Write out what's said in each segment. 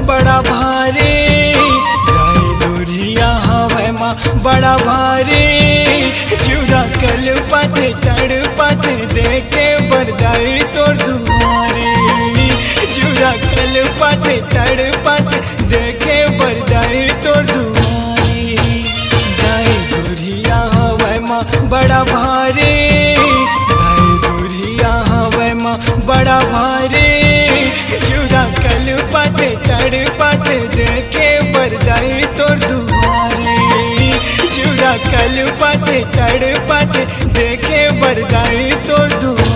बड़ा भारी, गाय दूरिया हवे माँ बड़ा भारी। चूड़ा कल पत तड़पत देखे बरदाई तोर दुआरे, चूड़ा कल पत तड़पत देखे बरदाई तोर दुआरे। गाय दूरिया हवे माँ बड़ा भारी, गाय दूरिया हवे माँ बड़ा भारी। चूड़ा कल पत तड़पत देखे बरदाई तोर दुआरे, चूड़ा कल पत तड़पत देखे बरदाई तोर दुआरे।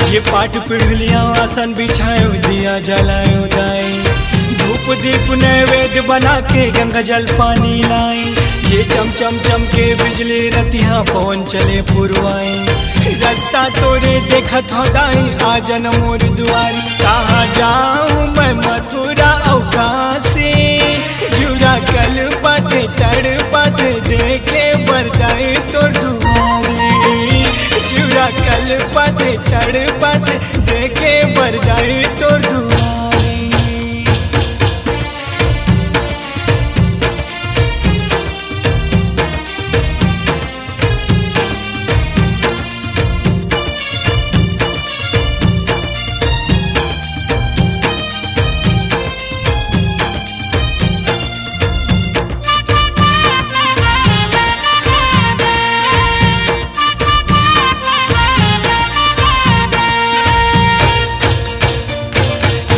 ये पाठ पिढ़लियाँ आसन बिछायो दिया जलायो दाई, धूप दीप नैवेद्य बना के गंगा जल पानी लाई। ये चम चम चम के बिजली रतिया पवन चले पुरवाई, रास्ता तोरे देखत हो दाई आजन मोर दुआरी। कहाँ जाऊँ मैं मथुरा और काशी, जुड़ा कल पत तड़पत देखे बरदाई तोर दुआरे, चूड़ा कल पत तड़पत देखे बरदाई तोर दुआरे।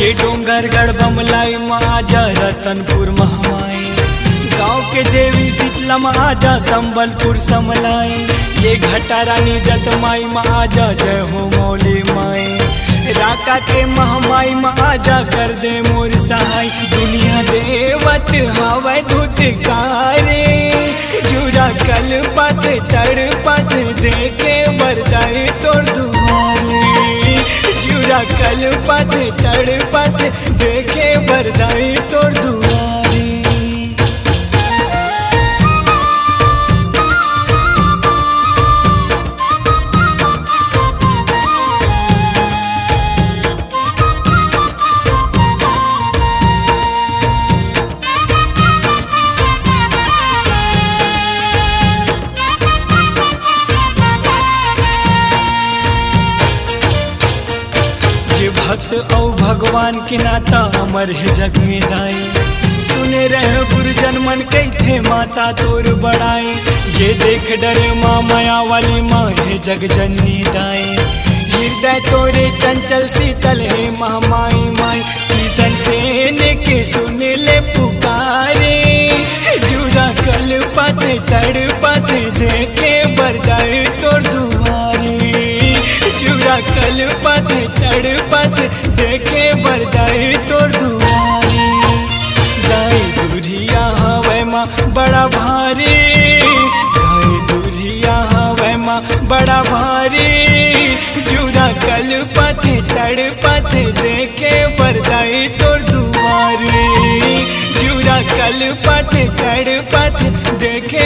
ये डोंगर गढ़ बमलाई माजा रतनपुर महमाई, गाँव के देवी शीतला माजा संबलपुर समलाई। ये घटा रानी जतमाई माजा जय हो मौली माई, राका के महमाई माजा कर दे मोर सहाय। दुनिया देवत हवै धुतकारे, जुड़ा कल पत तड़पत देखे बरदाई तोर दुआरे, चूड़ा कल पत तड़पत देखे बरदाई तोर दुआरे। भक्त और भगवान के नाता अमर है जग में दाई, सुने रहे गुरुजन मन कहते माता तोर बड़ाई। ये देख डरे माँ माया वाली माँ है जग जननी दाई, हृदय तोरे चंचल शीतल है महामाई माई। किशन सेन के सुन ले पुकारे, जुड़ा कल पत तड़पत देखे बरदाई तोर दुआरे, चूड़ा कल पत तड़पत देखे बरदाई तोर दुआरे। गाय दूरिया हवे माँ बड़ा भारी, गाय दूरिया हवे माँ बड़ा भारी। चूड़ा कल पत तड़पत देखे बरदाई तोर दुआरे, चूड़ा कल पत तड़पत देखे